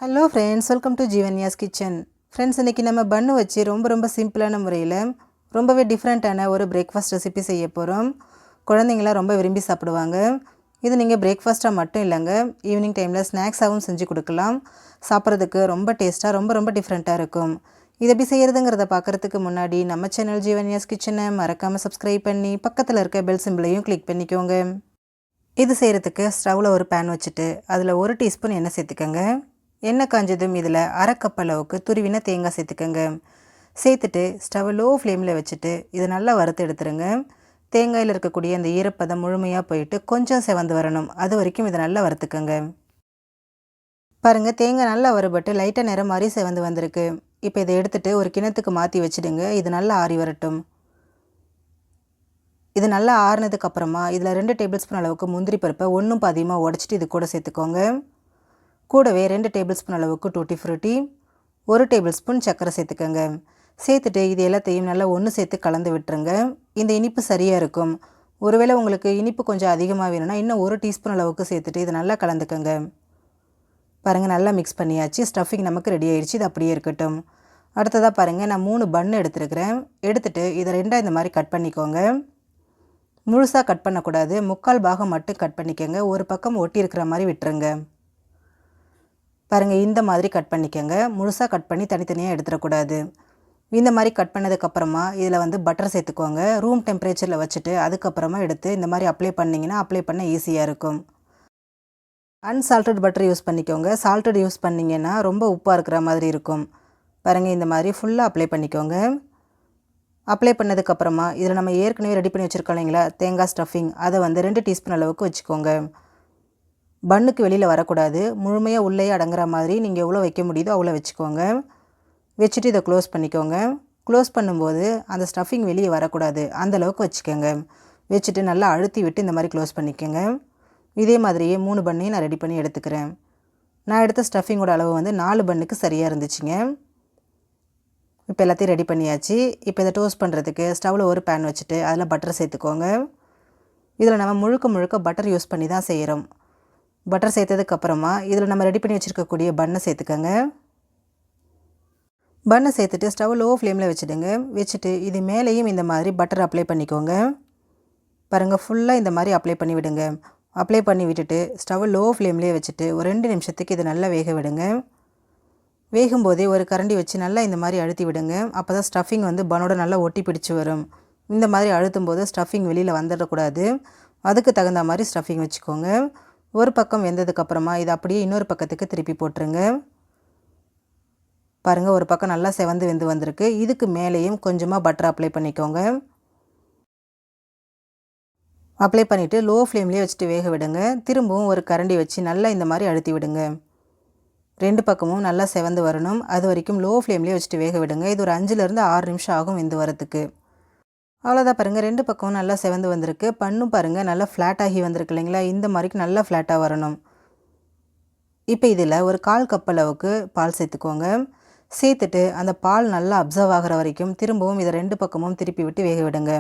Hello friends, welcome to Jeevanya's kitchen. Friends, இன்றைக்கி நம்ம பன்னு வச்சு ரொம்ப சிம்பிளான முறையில் ரொம்பவே டிஃப்ரெண்ட்டான ஒரு பிரேக்ஃபாஸ்ட் ரெசிபி செய்ய போகிறோம். குழந்தைங்களாம் ரொம்ப விரும்பி சாப்பிடுவாங்க. இது நீங்கள் பிரேக்ஃபாஸ்ட்டாக மட்டும் இல்லைங்க, ஈவினிங் டைமில் ஸ்நாக்ஸாகவும் செஞ்சு கொடுக்கலாம். சாப்பிட்றதுக்கு ரொம்ப டேஸ்ட்டாக ரொம்ப டிஃப்ரெண்ட்டாக இருக்கும். இது எப்படி செய்கிறதுங்கிறத பார்க்குறதுக்கு முன்னாடி நம்ம சேனல் ஜீவன்யாஸ் கிச்சனை மறக்காமல் சப்ஸ்கிரைப் பண்ணி பக்கத்தில் இருக்க பெல் சிம்பிளையும் கிளிக் பண்ணிக்கோங்க. இது செய்கிறதுக்கு ஸ்டவ்வில் ஒரு பேன் வச்சுட்டு அதில் 1 டீஸ்பூன் எண்ணெய் சேர்த்துக்கோங்க. எண்ணெய் காஞ்சதும் இதில் 1/2 கப் அளவுக்கு துருவின தேங்காய் சேர்த்துக்கோங்க. சேர்த்துட்டு ஸ்டவ் லோ ஃப்ளேமில் வச்சுட்டு இதை நல்லா வறுத்து எடுத்துருங்க. தேங்காயில் இருக்கக்கூடிய அந்த ஈரப்பதம் முழுமையாக போயிட்டு கொஞ்சம் செவந்து வரணும், அது வரைக்கும் இதை நல்லா வறுத்துக்கோங்க. பாருங்கள், தேங்காய் நல்லா வறுபட்டு லைட்டாக நிறம் மாதிரி செவந்து வந்திருக்கு. இப்போ இதை எடுத்துகிட்டு ஒரு கிணத்துக்கு மாற்றி வச்சுடுங்க. இது நல்லா ஆறி வரட்டும். இது நல்லா ஆறினதுக்கப்புறமா இதில் 2 டேபிள் ஸ்பூன் அளவுக்கு முந்திரி பருப்பை ஒன்றும் பாதியமாக உடச்சிட்டு இது கூட சேர்த்துக்கோங்க. கூடவே 2 டேபிள் ஸ்பூன் அளவுக்கு டூட்டி ஃப்ரூட்டி, 1 டேபிள் ஸ்பூன் சர்க்கரை சேர்த்துக்கோங்க. சேர்த்துட்டு இது எல்லாத்தையும் நல்லா ஒன்று சேர்த்து கலந்து விட்டுருங்க. இந்த இனிப்பு சரியாக இருக்கும். ஒருவேளை உங்களுக்கு இனிப்பு கொஞ்சம் அதிகமாக வேணும்னா இன்னும் 1 டீஸ்பூன் அளவுக்கு சேர்த்துட்டு இதை நல்லா கலந்துக்கோங்க. பாருங்கள், நல்லா மிக்ஸ் பண்ணியாச்சு. ஸ்டஃபிங் நமக்கு ரெடி ஆயிடுச்சு. இது அப்படியே இருக்கட்டும். அடுத்ததாக பாருங்கள், நான் 3 பன்னு எடுத்துருக்கிறேன். எடுத்துகிட்டு இதை 2 இந்த மாதிரி கட் பண்ணிக்கோங்க. முழுசாக கட் பண்ணக்கூடாது, 3/4 பாகம் மட்டும் கட் பண்ணிக்கோங்க. ஒரு பக்கம் ஒட்டி இருக்கிற மாதிரி விட்டுருங்க. பாருங்கள், இந்த மாதிரி கட் பண்ணிக்கோங்க. முழுசாக கட் பண்ணி தனித்தனியாக எடுத்துடக்கூடாது. இந்த மாதிரி கட் பண்ணதுக்கப்புறமா இதில் பட்டர் சேர்த்துக்கோங்க. ரூம் டெம்பரேச்சரில் வச்சுட்டு அதுக்கப்புறமா எடுத்து இந்த மாதிரி அப்ளை பண்ணிங்கன்னா அப்ளை பண்ண ஈஸியாக இருக்கும். அன்சால்ட்டட் பட்டர் யூஸ் பண்ணிக்கோங்க. சால்ட்டட் யூஸ் பண்ணிங்கன்னா ரொம்ப உப்பாக இருக்கிற மாதிரி இருக்கும். பாருங்கள், இந்த மாதிரி ஃபுல்லாக அப்ளை பண்ணிக்கோங்க. அப்ளை பண்ணதுக்கப்புறமா இதில் நம்ம ஏற்கனவே ரெடி பண்ணி வச்சுருக்கோம் இல்லைங்களா தேங்காய் ஸ்டஃபிங், அதை 2 டீஸ்பூன் அளவுக்கு வச்சுக்கோங்க. பன்னுக்கு வெளியில் வரக்கூடாது, முழுமையாக உள்ளே அடங்குற மாதிரி நீங்கள் எவ்வளோ வைக்க முடியுதோ அவ்வளோ வச்சுக்கோங்க. வச்சுட்டு இதை க்ளோஸ் பண்ணிக்கோங்க. க்ளோஸ் பண்ணும்போது அந்த ஸ்டஃபிங் வெளியே வரக்கூடாது, அந்தளவுக்கு வச்சுக்கோங்க. வச்சுட்டு நல்லா அழுத்தி விட்டு இந்த மாதிரி க்ளோஸ் பண்ணிக்கோங்க. இதே மாதிரியே 3 பன்னையும் நான் ரெடி பண்ணி எடுத்துக்கிறேன். நான் எடுத்த ஸ்டஃபிங்கோட அளவு 4 பன்னுக்கு சரியாக இருந்துச்சுங்க. இப்போ எல்லாத்தையும் ரெடி பண்ணியாச்சு. இப்போ இதை டோஸ்ட் பண்ணுறதுக்கு ஸ்டவ்வில் ஒரு பேன் வச்சுட்டு அதில் பட்டர் சேர்த்துக்கோங்க. இதில் நம்ம முழுக்க பட்டர் யூஸ் பண்ணி தான் செய்கிறோம். பட்டர் சேர்த்ததுக்கப்புறமா இதில் நம்ம ரெடி பண்ணி வச்சுருக்கக்கூடிய பன்னை சேர்த்துக்கோங்க. பன்னை சேர்த்துட்டு ஸ்டவ் லோ ஃப்ளேமில் வச்சுடுங்க. வச்சுட்டு இது மேலேயும் இந்த மாதிரி பட்டர் அப்ளை பண்ணிக்கோங்க. பாருங்கள், ஃபுல்லாக இந்த மாதிரி அப்ளை பண்ணி விடுங்க. அப்ளை பண்ணி விட்டுட்டு ஸ்டவ் லோ ஃப்ளேம்லேயே வச்சுட்டு ஒரு 2 நிமிஷத்துக்கு இதை நல்லா வேக விடுங்க. வேகும்போதே ஒரு கரண்டி வச்சு நல்லா இந்த மாதிரி அழுத்தி விடுங்க. அப்போ தான் ஸ்டஃபிங் பன்னோட நல்லா ஒட்டி பிடிச்சி வரும். இந்த மாதிரி அழுத்தும் போது ஸ்டஃபிங் வெளியில் வந்துடக்கூடாது. அதுக்கு தகுந்த மாதிரி ஸ்டஃபிங் வச்சுக்கோங்க. ஒரு பக்கம் வெந்ததுக்கப்புறமா இது அப்படியே இன்னொரு பக்கத்துக்கு திருப்பி போட்டுருங்க. பாருங்கள், ஒரு பக்கம் நல்லா செவந்து வெந்து வந்திருக்கு. இதுக்கு மேலேயும் கொஞ்சமாக பட்டர் அப்ளை பண்ணிக்கோங்க. அப்ளை பண்ணிவிட்டு லோ ஃப்ளேம்லேயே வச்சுட்டு வேக விடுங்க. திரும்பவும் ஒரு கரண்டி வச்சு நல்லா இந்த மாதிரி அழுத்தி விடுங்க. 2 பக்கமும் நல்லா செவந்து வரணும். அது வரைக்கும் லோ ஃப்ளேம்லேயே வச்சுட்டு வேக விடுங்க. இது ஒரு 5லேருந்து 6 நிமிஷம் ஆகும் வெந்து வரத்துக்கு. அவ்வளோதான். பாருங்கள், 2 பக்கமும் நல்லா செவந்து வந்திருக்கு. பண்ணும் பாருங்கள் நல்லா ஃப்ளாட்டாகி வந்திருக்கு இல்லைங்களா, இந்த மாதிரிக்கு நல்லா ஃப்ளாட்டாக வரணும். இப்போ இதில் ஒரு 1/4 கப் அளவுக்கு பால் சேர்த்துக்கோங்க. சேர்த்துட்டு அந்த பால் நல்லா அப்சர்வ் ஆகிற வரைக்கும் திரும்பவும் இதை 2 பக்கமும் திருப்பி விட்டு வேக விடுங்க.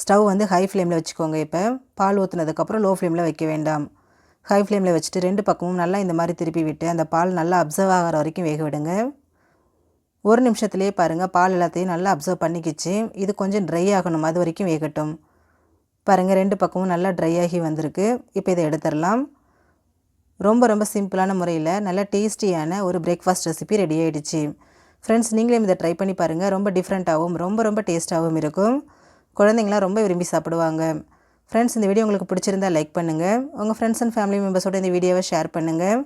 ஸ்டவ் ஹை ஃப்ளேமில் வச்சுக்கோங்க. இப்போ பால் ஊற்றுனதுக்கப்புறம் லோ ஃப்ளேமில் வைக்க வேண்டாம். ஹை ஃப்ளேமில் வச்சுட்டு 2 பக்கமும் நல்லா இந்த மாதிரி திருப்பி விட்டு அந்த பால் நல்லா அப்சர்வ் ஆகிற வரைக்கும் வேக விடுங்க. 1 நிமிஷத்துலேயே பாருங்கள் பால் எல்லாத்தையும் நல்லா அப்சர்வ் பண்ணிக்கிச்சு. இது கொஞ்சம் ட்ரை ஆகணும், அது வரைக்கும் வேகட்டும். பாருங்கள், 2 பக்கமும் நல்லா ட்ரை ஆகி வந்திருக்கு. இப்போ இதை எடுத்துடலாம். ரொம்ப சிம்பிளான முறையில் நல்ல டேஸ்டியான ஒரு பிரேக்ஃபாஸ்ட் ரெசிபி ரெடி ஆகிடுச்சு. ஃப்ரெண்ட்ஸ், நீங்களும் இதை ட்ரை பண்ணி பாருங்கள். ரொம்ப டிஃப்ரெண்ட்டாகவும் ரொம்ப டேஸ்ட்டாகவும் இருக்கும். குழந்தைங்களாம் ரொம்ப விரும்பி சாப்பிடுவாங்க. ஃப்ரெண்ட்ஸ், இந்த வீடியோ உங்களுக்கு பிடிச்சிருந்தால் லைக் பண்ணுங்கள். உங்கள் ஃப்ரெண்ட்ஸ் அண்ட் ஃபேமிலி மெம்பர்ஸோட இந்த வீடியோவை ஷேர் பண்ணுங்கள்.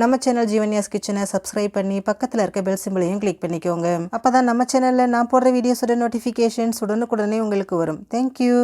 நம்ம சேனல் ஜீவன்யாஸ் கிச்சனை சப்ஸ்கிரைப் பண்ணி பக்கத்தில் இருக்க பெல் சிம்பிளையும் கிளிக் பண்ணிக்கோங்க. அப்போ தான் நம்ம சேனலில் நான் போடுற வீடியோஸோட நோட்டிஃபிகேஷன்ஸ் உடனுக்குடனே உங்களுக்கு வரும். தேங்க்யூ.